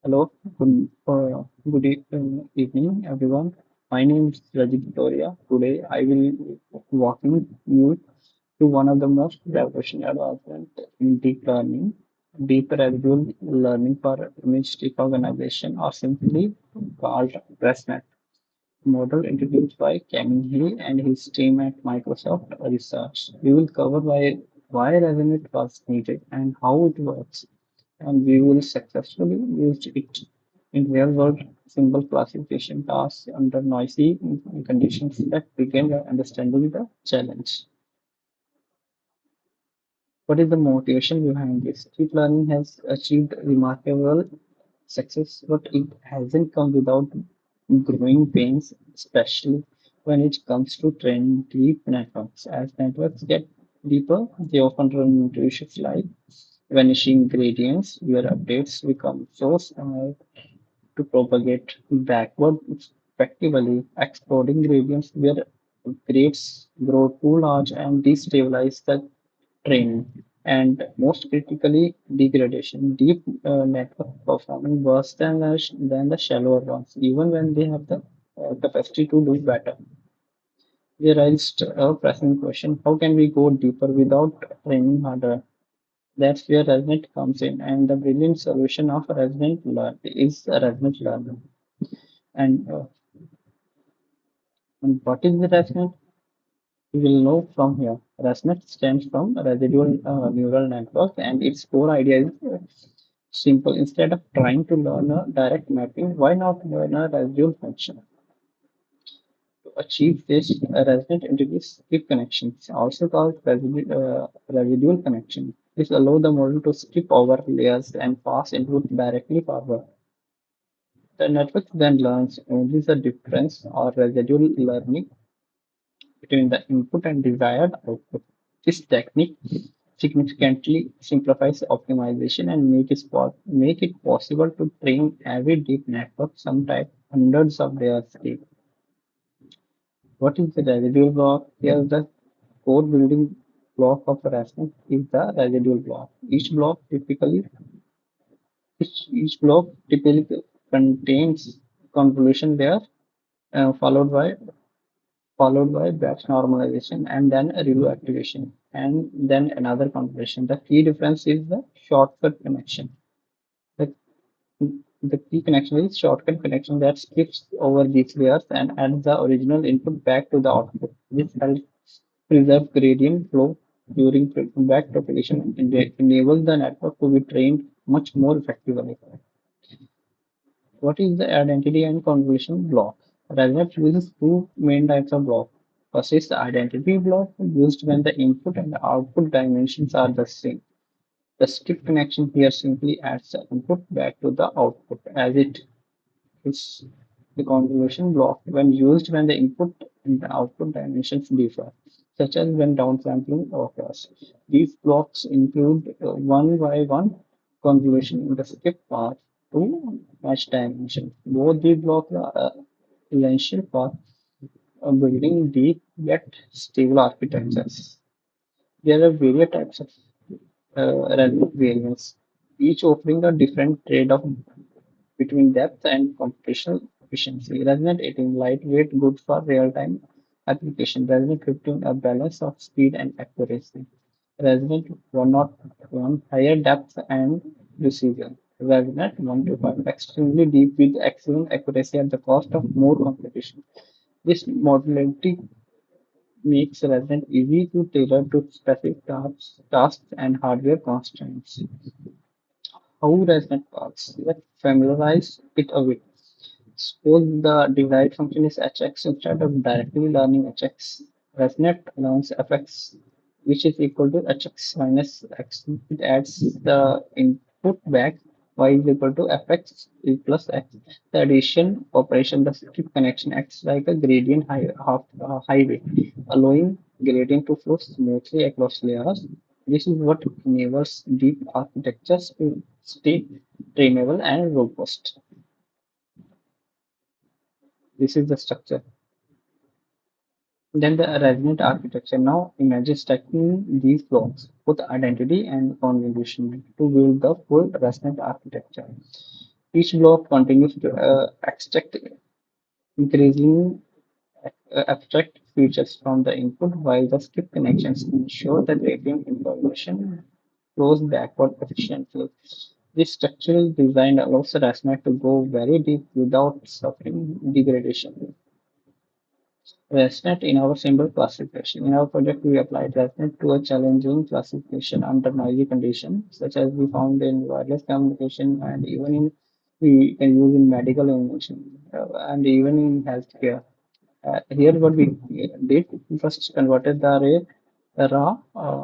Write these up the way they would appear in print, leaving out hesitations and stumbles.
Hello, good evening, everyone. My name is Rajit Victoria. Today, I will be walking you through one of the most revolutionary advancements in deep learning, deep residual learning for image recognition, or simply called Resnet model introduced by Kevin He and his team at Microsoft Research. We will cover why Resnet was needed and how it works, and we will successfully use it in real-world symbol classification tasks under noisy conditions that begin by understanding the challenge. What is the motivation behind this? Deep learning has achieved remarkable success, but it hasn't come without growing pains, especially when it comes to training deep networks. As networks get deeper, they often run into issues like vanishing gradients, where updates become so small to propagate backward effectively, exploding gradients where grades grow too large and destabilize the training. And most critically, degradation. Deep network performing worse than the shallower ones, even when they have the capacity to do better. We raised a pressing question: how can we go deeper without training harder? That's where Resnet comes in, and the brilliant solution of Resnet Learn is Resnet Learning. And, uh, and what is the Resnet? We will know from here. ResNet stands from Residual Neural Network, and its core idea is simple. Instead of trying to learn a direct mapping, why not learn a residual function? To achieve this, ResNet introduces skip connections, also called residual connection. This allows the model to skip over layers and pass input directly forward. The network then learns only the difference or residual learning between the input and desired output. This technique significantly simplifies optimization and make it possible to train every deep network, sometimes hundreds of layers deep. What is the residual block? Here, the core building block of a resonance is the residual block. Each block typically contains convolution layer, followed by batch normalization and then a review activation and then another compression. The key difference is the shortcut connection. The, the key connection is shortcut connection that skips over these layers and adds the original input back to the output. This helps preserve gradient flow during back propagation and enables the network to be trained much more effectively. What is the identity and convolution block? Resnet uses two main types of block. First is the identity block used when the input and the output dimensions are the same. The skip connection here simply adds the input back to the output as it is. The convolution block when used when the input and the output dimensions differ, such as when downsampling occurs. These blocks include one by one convolution in the skip path to match dimension. Both these blocks are essential for building deep yet stable architectures. There are various types of random variants, each offering a different trade-off between depth and computational efficiency. Resonant 18 lightweight, good for real-time application. Resonant 15 a balance of speed and accuracy. Resonant 101 higher depth and precision. Resonant 125 extremely deep with excellent accuracy at the cost of more computation. This modularity makes Resonant easy to tailor to specific tasks and hardware constraints. How Resonant works? Let's familiarize it a bit. Suppose the derived function is hx instead of directly learning hx. ResNet learns fx, which is equal to hx minus x. It adds the input back, y is equal to fx plus x. The addition operation, the skip connection acts like a highway, allowing gradient to flow smoothly across layers. This is what enables deep architectures to stay trainable and robust. This is the structure. Then the arrangement architecture. Now imagine stacking these blocks, both identity and convolution, to build the full ResNet architecture. Each block continues to extract increasingly abstract features from the input, while the skip connections ensure that gradient information flows backward efficiently. This structural design allows Resnet to go very deep without suffering degradation. Resnet in our symbol classification. In our project, we applied Resnet to a challenging classification under noisy conditions, such as we found in wireless communication and even in we can use in medical innovation and even in healthcare. Here, what we did, we first converted the raw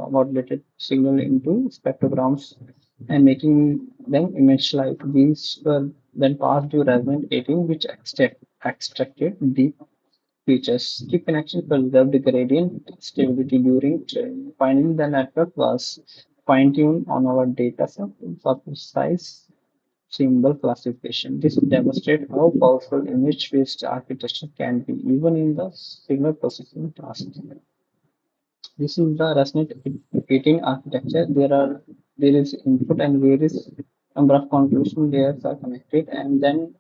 modulated signal into spectrograms and making them image like these were then passed to resonant 18, which extracted deep features. Key connection preserved gradient stability during training. Finally, the network was fine-tuned on our dataset for precise symbol classification. This demonstrates how powerful image-based architecture can be, even in the signal processing tasks. This is the Resnet 18 architecture. There is input and various number of convolution layers are connected, and then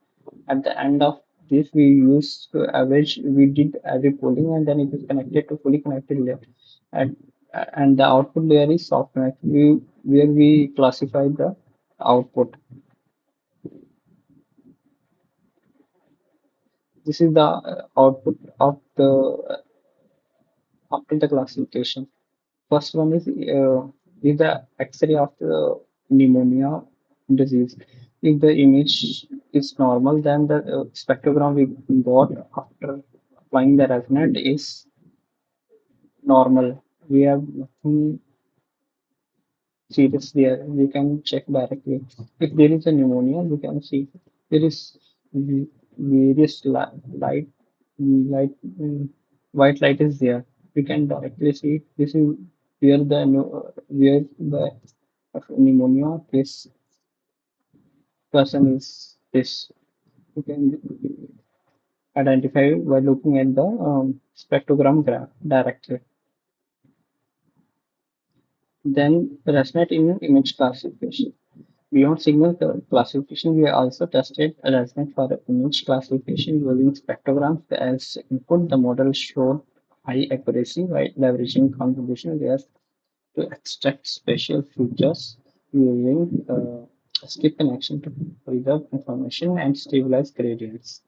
at the end of this we use to average. We did average polling, and then it is connected to fully connected layer. And and the output layer is soft connect. Where we classify the output. This is the output of the after the classification. First one is the X-ray of the pneumonia disease. If the image is normal, then the spectrogram we got after applying the resonant is normal. We have nothing serious there. We can check directly. If there is a pneumonia, we can see there is various light, white light is there. We can directly see this is where the pneumonia case person is this. We can identify by looking at the spectrogram graph directly. Then ResNet in image classification. Beyond signal classification, we also tested Resnet for image classification using spectrograms as input. The model showed high accuracy while leveraging convolution layers to extract spatial features using skip connection to preserve information and stabilize gradients.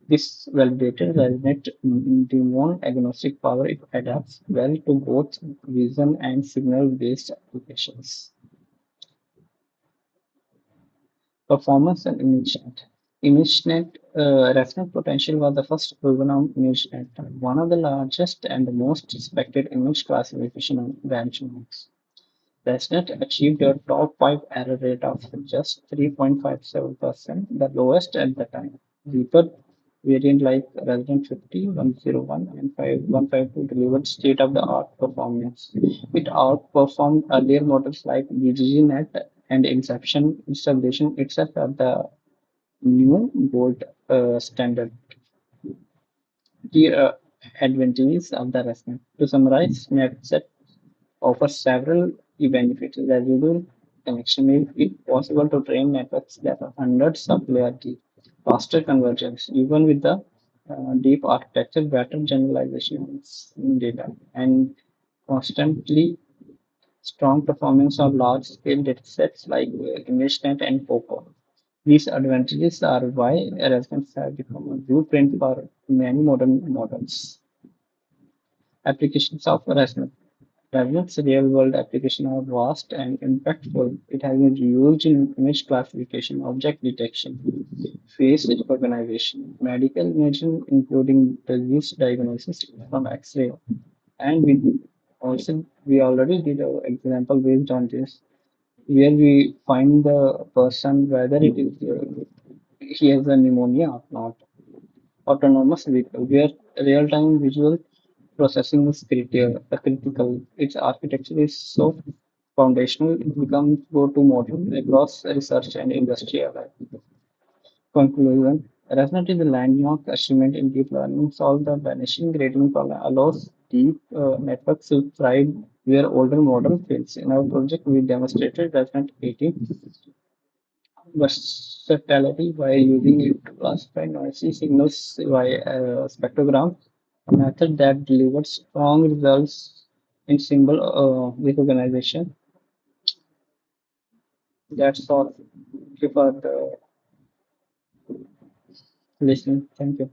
This validated Resnet demon agnostic power. It adapts well to both vision and signal based applications. Performance and ImageNet. ImageNet reference potential was the first proven on ImageNet, one of the largest and the most respected image classification benchmarks. ResNet achieved a top 5 error rate of just 3.57%, the lowest at the time. Deeper variant like Resident 50, 101, and 152 delivered state-of-the-art performance. It outperformed earlier models like BGGNet and Inception installation itself at the new gold standard. The advantages of the ResNet. To summarize, NetSet offers several benefits. Residual connection makes it possible to train networks that are hundreds of layer deep. Faster convergence, even with the deep architecture, better generalizations in data, and constantly strong performance of large scale datasets like ImageNet and POCO. These advantages are why Erasmus has become a blueprint for many modern models. Applications of Erasmus. Dragon's real-world applications are vast and impactful. It has been used in image classification, object detection, face recognition, medical imaging, including disease diagnosis from X-ray, and we already did an example based on this, where we find the person whether it is he has a pneumonia or not. Autonomous vehicle, where real-time visual processing is critical. Its architecture is so foundational, it becomes go-to model across research and industry alike. Conclusion: ResNet is a landmark achievement in deep learning, solves the vanishing gradient problem, allows deep networks to thrive where older model fails. In our project, we demonstrated ResNet 18 versatility by using it to classify noisy signals via spectrogram, a method that delivers strong results in symbol recognition. That's all. Thank you for the listening. Thank you.